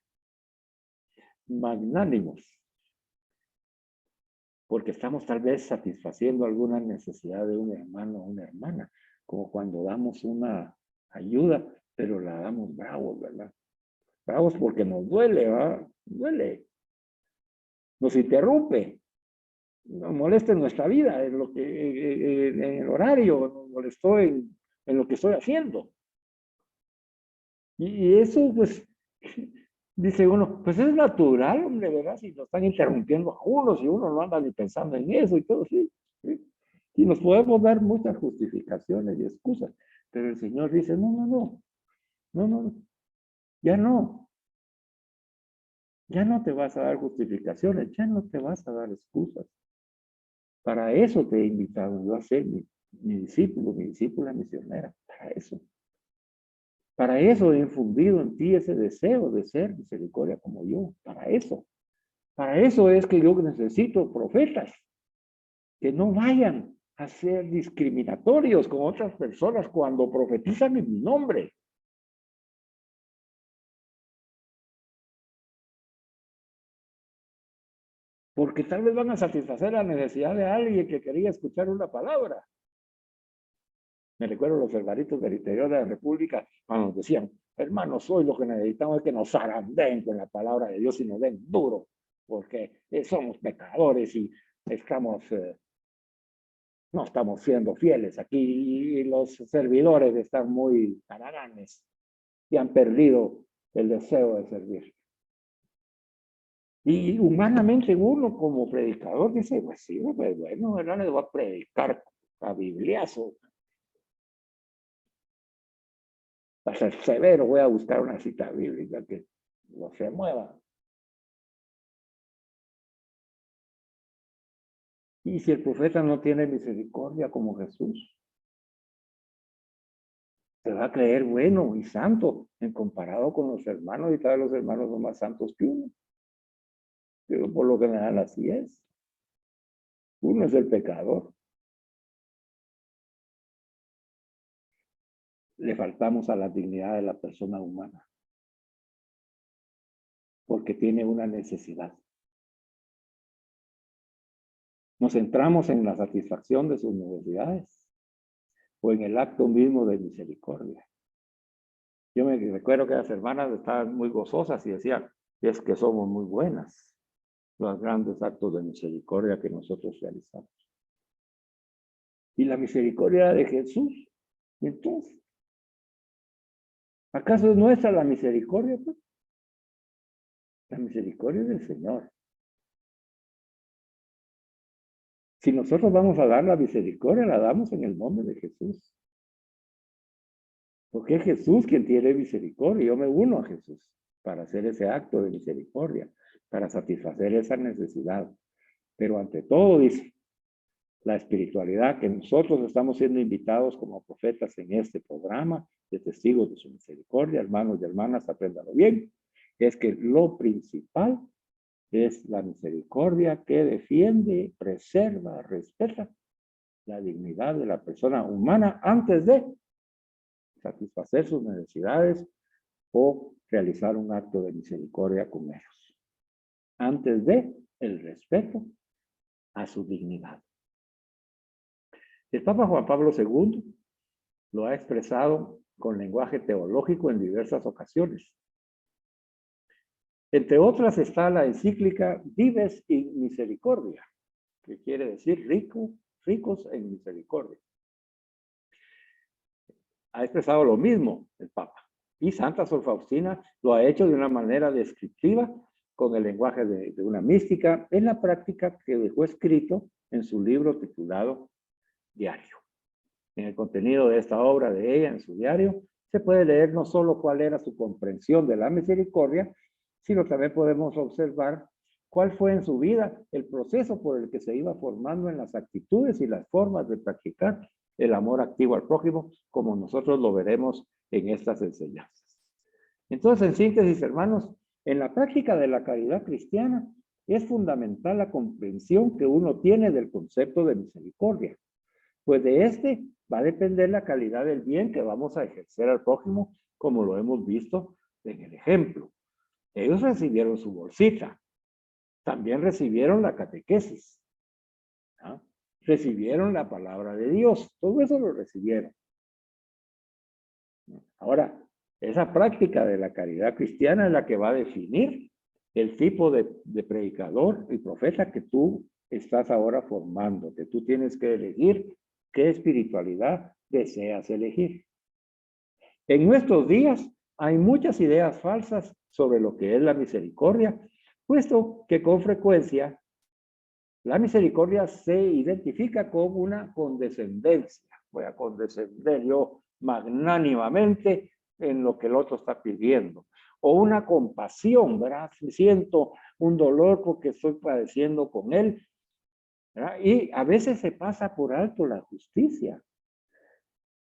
Magnánimos. Porque estamos tal vez satisfaciendo alguna necesidad de un hermano o una hermana, como cuando damos una ayuda, pero la damos bravos, ¿verdad? Bravos porque nos duele, ¿verdad? Duele. Nos interrumpe, nos molesta en nuestra vida, en el horario, nos molestó en lo que estoy haciendo. Y eso, pues, dice uno, pues es natural, hombre, ¿verdad? Si nos están interrumpiendo a uno, si uno no anda ni pensando en eso y todo, sí. Y nos podemos dar muchas justificaciones y excusas, pero el Señor dice, no, ya no. Ya no te vas a dar justificaciones, ya no te vas a dar excusas. Para eso te he invitado yo a ser mi discípula misionera, para eso. Para eso he infundido en ti ese deseo de ser misericordia como yo, para eso. Para eso es que yo necesito profetas que no vayan a ser discriminatorios con otras personas cuando profetizan en mi nombre. porque tal vez van a satisfacer la necesidad de alguien que quería escuchar una palabra. Me recuerdo los hermanitos del interior de la República cuando nos decían, hermanos, hoy lo que necesitamos es que nos zarandeen con la palabra de Dios y nos den duro, porque somos pecadores y estamos, no estamos siendo fieles aquí y los servidores están muy taraganes y han perdido el deseo de servir. Y humanamente uno como predicador dice, pues sí, pues bueno, ¿verdad? Les voy a predicar a bibliazo. Va a ser severo, voy a buscar una cita bíblica que no se mueva. Y si el profeta no tiene misericordia como Jesús, se va a creer bueno y santo en comparado con los hermanos, y tal vez los hermanos son más santos que uno. Pero por lo general así es. Uno es el pecador. Le faltamos a la dignidad de la persona humana. Porque tiene una necesidad. Nos centramos en la satisfacción de sus necesidades o en el acto mismo de misericordia. Yo me recuerdo que las hermanas estaban muy gozosas y decían, es que somos muy buenas los grandes actos de misericordia que nosotros realizamos. Y la misericordia de Jesús, entonces, ¿acaso es nuestra la misericordia? Pues? La misericordia del Señor. Si nosotros vamos a dar la misericordia, la damos en el nombre de Jesús. Porque es Jesús quien tiene misericordia. Yo me uno a Jesús para hacer ese acto de misericordia, para satisfacer esa necesidad. Pero ante todo, dice, la espiritualidad que nosotros estamos siendo invitados como profetas en este programa de testigos de su misericordia, hermanos y hermanas, apréndalo bien, es que lo principal es la misericordia que defiende, preserva, respeta la dignidad de la persona humana antes de satisfacer sus necesidades o realizar un acto de misericordia con ellos. Antes de el respeto a su dignidad. El Papa Juan Pablo II lo ha expresado con lenguaje teológico en diversas ocasiones. Entre otras está la encíclica Vives in Misericordia, que quiere decir ricos en misericordia. Ha expresado lo mismo el Papa. Y Santa Sor Faustina lo ha hecho de una manera descriptiva, con el lenguaje de una mística, en la práctica que dejó escrito en su libro titulado Diario. En el contenido de esta obra de ella, en su diario, se puede leer no solo cuál era su comprensión de la misericordia, sino también podemos observar cuál fue en su vida el proceso por el que se iba formando en las actitudes y las formas de practicar el amor activo al prójimo, como nosotros lo veremos en estas enseñanzas. Entonces, en síntesis, hermanos, en la práctica de la caridad cristiana es fundamental la comprensión que uno tiene del concepto de misericordia, pues de este va a depender la calidad del bien que vamos a ejercer al prójimo, como lo hemos visto en el ejemplo. Ellos recibieron su bolsita, también recibieron la catequesis, ¿no? Recibieron la palabra de Dios, todo eso lo recibieron. Ahora, esa práctica de la caridad cristiana es la que va a definir el tipo de predicador y profeta que tú estás ahora formando, que tú tienes que elegir qué espiritualidad deseas elegir. En nuestros días hay muchas ideas falsas sobre lo que es la misericordia, puesto que con frecuencia la misericordia se identifica con una condescendencia. Voy a condescender yo magnánimamente en lo que el otro está pidiendo. O una compasión, ¿verdad? Siento un dolor porque estoy padeciendo con él, ¿verdad? Y a veces se pasa por alto la justicia.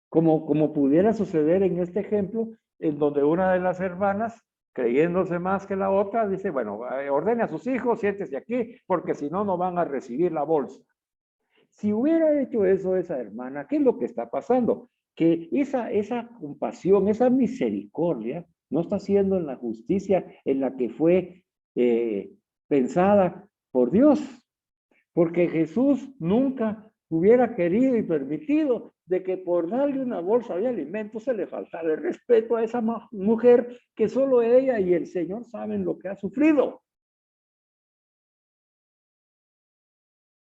Como pudiera suceder en este ejemplo, en donde una de las hermanas, creyéndose más que la otra, dice, bueno, ordene a sus hijos, siéntese aquí, porque si no, no van a recibir la bolsa. Si hubiera hecho eso esa hermana, ¿qué es lo que está pasando? Que esa compasión, esa misericordia, no está siendo en la justicia en la que fue pensada por Dios, porque Jesús nunca hubiera querido y permitido de que por darle una bolsa de alimentos se le faltara el respeto a esa mujer que solo ella y el Señor saben lo que ha sufrido.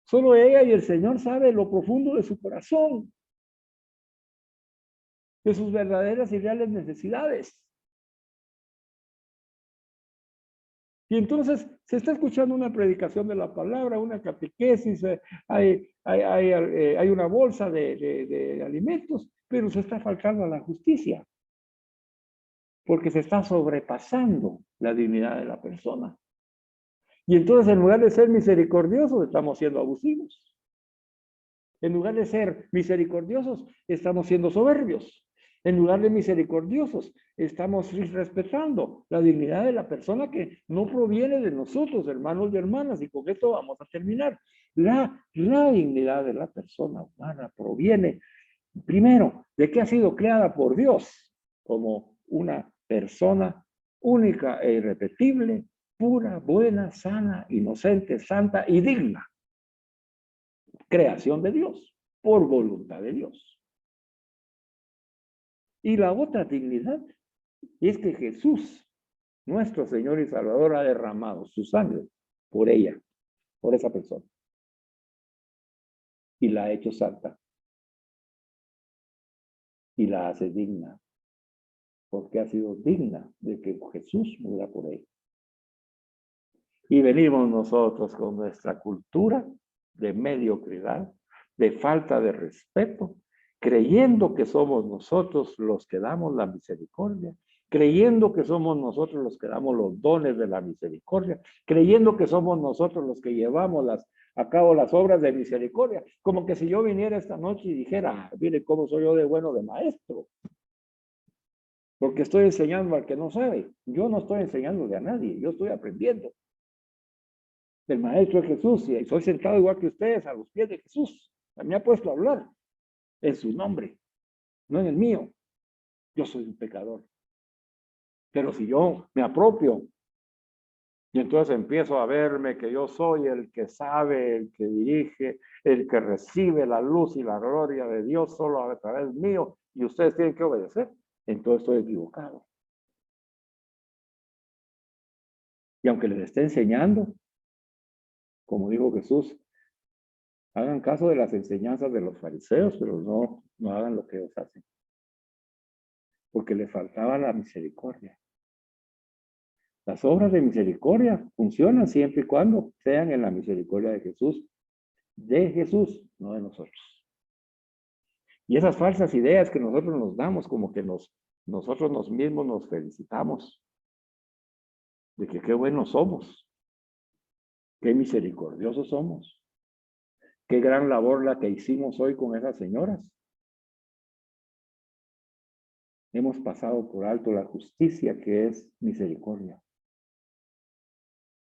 Solo ella y el Señor saben lo profundo de su corazón, de sus verdaderas y reales necesidades. Y entonces se está escuchando una predicación de la palabra, una catequesis, hay una bolsa de alimentos, pero se está faltando a la justicia, porque se está sobrepasando la dignidad de la persona. Y entonces en lugar de ser misericordiosos, estamos siendo abusivos. En lugar de ser misericordiosos, estamos siendo soberbios. En lugar de misericordiosos, estamos respetando la dignidad de la persona que no proviene de nosotros, hermanos y hermanas, y con esto vamos a terminar. La dignidad de la persona humana proviene, primero, de que ha sido creada por Dios como una persona única e irrepetible, pura, buena, sana, inocente, santa y digna. Creación de Dios, por voluntad de Dios. Y la otra dignidad es que Jesús, nuestro Señor y Salvador, ha derramado su sangre por ella, por esa persona. Y la ha hecho santa. Y la hace digna. Porque ha sido digna de que Jesús muera por ella. Y venimos nosotros con nuestra cultura de mediocridad, de falta de respeto, creyendo que somos nosotros los que damos la misericordia, creyendo que somos nosotros los que damos los dones de la misericordia, creyendo que somos nosotros los que llevamos a cabo las obras de misericordia, como que si yo viniera esta noche y dijera, mire cómo soy yo de bueno de maestro, porque estoy enseñando al que no sabe. Yo no estoy enseñándole a nadie, yo estoy aprendiendo. El Maestro es Jesús, y soy sentado igual que ustedes a los pies de Jesús. Me ha puesto a hablar en su nombre, no en el mío. Yo soy un pecador. Pero si yo me apropio y entonces empiezo a verme que yo soy el que sabe, el que dirige, el que recibe la luz y la gloria de Dios solo a través mío, y ustedes tienen que obedecer, entonces estoy equivocado. Y aunque les esté enseñando, como dijo Jesús, hagan caso de las enseñanzas de los fariseos, pero no hagan lo que ellos hacen. Porque les faltaba la misericordia. Las obras de misericordia funcionan siempre y cuando sean en la misericordia de Jesús, no de nosotros. Y esas falsas ideas que nosotros nos damos, como que nosotros mismos nos felicitamos de que qué buenos somos, qué misericordiosos somos, qué gran labor la que hicimos hoy con esas señoras. Hemos pasado por alto la justicia que es misericordia.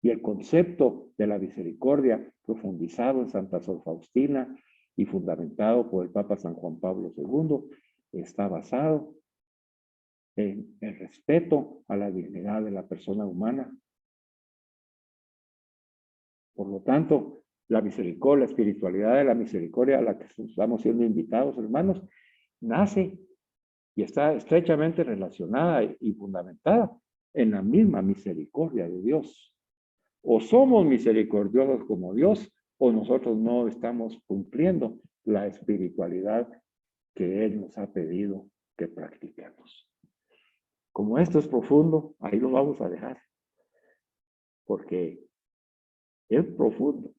Y el concepto de la misericordia, profundizado en Santa Sor Faustina y fundamentado por el Papa San Juan Pablo II, está basado en el respeto a la dignidad de la persona humana. Por lo tanto, la misericordia, la espiritualidad de la misericordia a la que estamos siendo invitados, hermanos, nace y está estrechamente relacionada y fundamentada en la misma misericordia de Dios. O somos misericordiosos como Dios, o nosotros no estamos cumpliendo la espiritualidad que Él nos ha pedido que practiquemos. Como esto es profundo, ahí lo vamos a dejar, porque es profundo.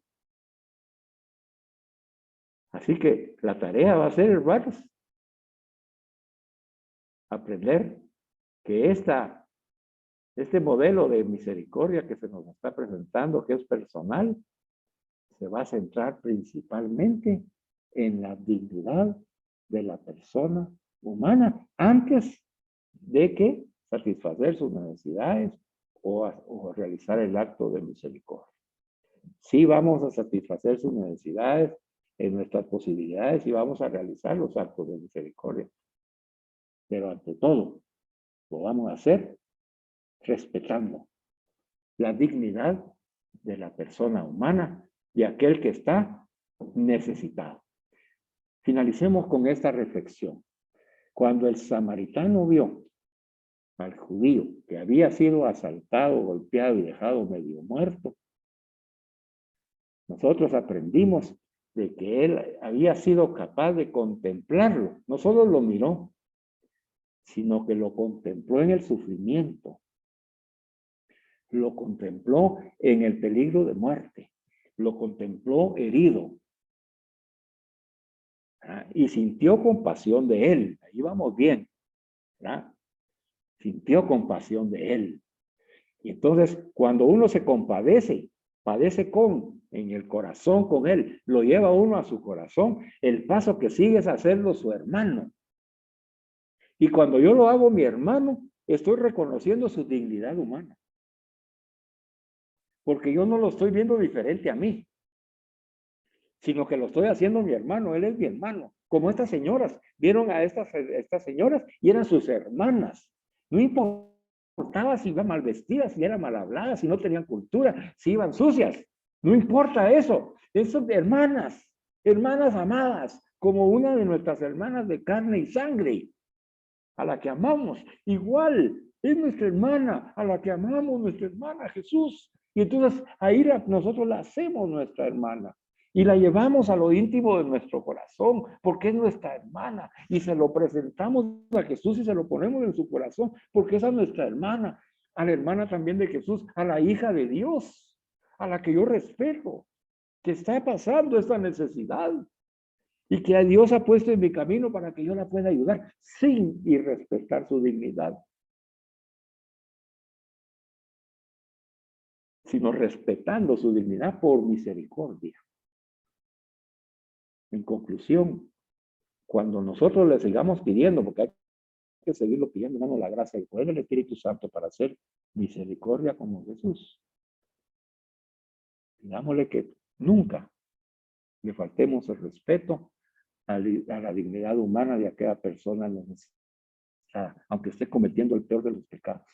Así que la tarea va a ser, hermanos, aprender que este modelo de misericordia que se nos está presentando, que es personal, se va a centrar principalmente en la dignidad de la persona humana antes de que satisfacer sus necesidades o realizar el acto de misericordia. Sí vamos a satisfacer sus necesidades en nuestras posibilidades y vamos a realizar los actos de misericordia. Pero ante todo, lo vamos a hacer respetando la dignidad de la persona humana, de aquel que está necesitado. Finalicemos con esta reflexión. Cuando el samaritano vio al judío que había sido asaltado, golpeado y dejado medio muerto, nosotros aprendimos de que él había sido capaz de contemplarlo. No solo lo miró, sino que lo contempló en el sufrimiento, lo contempló en el peligro de muerte, lo contempló herido, ¿verdad? Y sintió compasión de él. Ahí vamos bien, ¿verdad? Sintió compasión de él. Y entonces, cuando uno se compadece, padece en el corazón con él, lo lleva uno a su corazón, el paso que sigue es hacerlo su hermano. Y cuando yo lo hago mi hermano, estoy reconociendo su dignidad humana. Porque yo no lo estoy viendo diferente a mí, sino que lo estoy haciendo mi hermano, él es mi hermano. Como estas señoras, vieron a estas señoras y eran sus hermanas. No importaba si iban mal vestidas, si eran mal habladas, si no tenían cultura, si iban sucias. No importa eso. Son hermanas, hermanas amadas, como una de nuestras hermanas de carne y sangre, a la que amamos. Igual, es nuestra hermana, a la que amamos, nuestra hermana Jesús. Y entonces ahí nosotros la hacemos nuestra hermana. Y la llevamos a lo íntimo de nuestro corazón, porque es nuestra hermana. Y se lo presentamos a Jesús y se lo ponemos en su corazón, porque esa es nuestra hermana. A la hermana también de Jesús, a la hija de Dios, a la que yo respeto, que está pasando esta necesidad. Y que a Dios ha puesto en mi camino para que yo la pueda ayudar sin irrespetar su dignidad, sino respetando su dignidad por misericordia. En conclusión, cuando nosotros le sigamos pidiendo, porque hay que seguirlo pidiendo, hermano, la gracia y el poder del Espíritu Santo para hacer misericordia como Jesús, digámosle que nunca le faltemos el respeto a la dignidad humana de aquella persona necesitada, aunque esté cometiendo el peor de los pecados,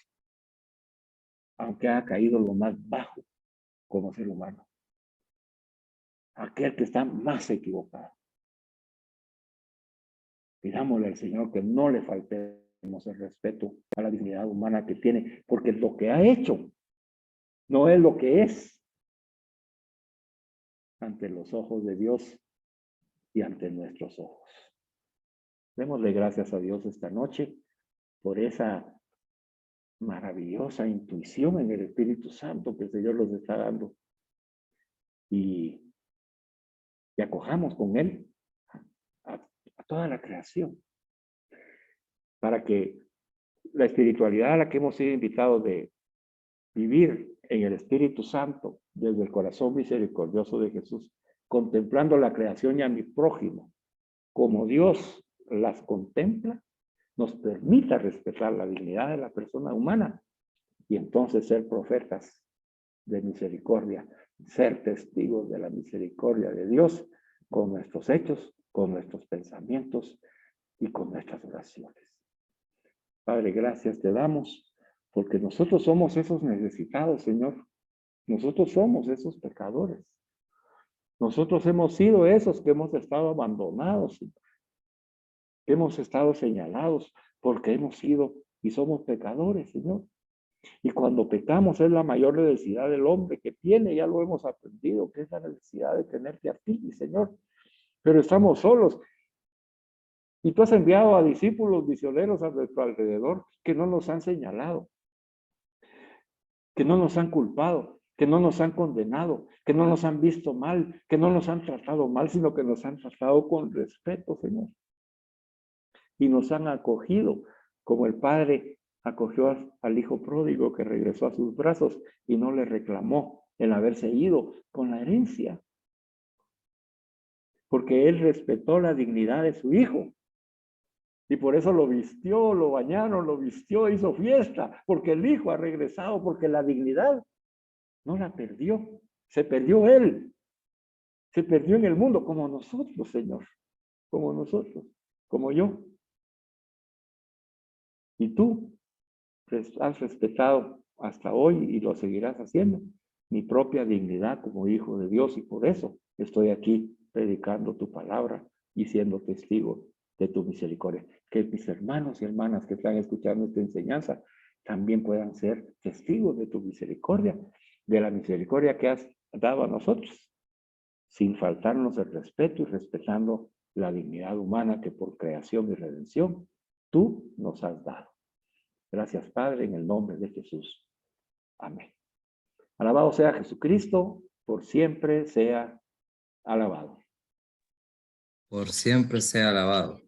aunque haya caído lo más bajo como ser humano, aquel que está más equivocado. Pidámosle al Señor que no le faltemos el respeto a la dignidad humana que tiene, porque lo que ha hecho no es lo que es ante los ojos de Dios y ante nuestros ojos. Démosle gracias a Dios esta noche por esa maravillosa intuición en el Espíritu Santo que el Señor nos está dando. Y acojamos con Él a toda la creación, para que la espiritualidad a la que hemos sido invitados de vivir en el Espíritu Santo desde el corazón misericordioso de Jesús, contemplando la creación y a mi prójimo, como Dios las contempla, nos permita respetar la dignidad de la persona humana y entonces ser profetas de misericordia, ser testigos de la misericordia de Dios con nuestros hechos, con nuestros pensamientos y con nuestras oraciones. Padre, gracias te damos porque nosotros somos esos necesitados, Señor. Nosotros somos esos pecadores. Nosotros hemos sido esos que hemos estado abandonados, que hemos estado señalados porque hemos sido y somos pecadores, Señor. Y cuando pecamos es la mayor necesidad del hombre que tiene, ya lo hemos aprendido, que es la necesidad de tenerte a ti, Señor. Pero estamos solos. Y tú has enviado a discípulos misioneros a nuestro alrededor que no nos han señalado, que no nos han culpado, que no nos han condenado, que no nos han visto mal, que no nos han tratado mal, sino que nos han tratado con respeto, Señor. Y nos han acogido como el Padre acogió al hijo pródigo que regresó a sus brazos y no le reclamó el haberse ido con la herencia. Porque él respetó la dignidad de su hijo. Y por eso lo vistió, lo bañaron, lo vistió, hizo fiesta, porque el hijo ha regresado, porque la dignidad no la perdió, se perdió él, se perdió en el mundo, como nosotros, Señor, como nosotros, como yo. Y tú has respetado hasta hoy y lo seguirás haciendo mi propia dignidad como hijo de Dios y por eso estoy aquí predicando tu palabra y siendo testigo de tu misericordia. Que mis hermanos y hermanas que están escuchando esta enseñanza también puedan ser testigos de tu misericordia, de la misericordia que has dado a nosotros, sin faltarnos el respeto y respetando la dignidad humana que por creación y redención tú nos has dado. Gracias, Padre, en el nombre de Jesús. Amén. Alabado sea Jesucristo, por siempre sea alabado. Por siempre sea alabado.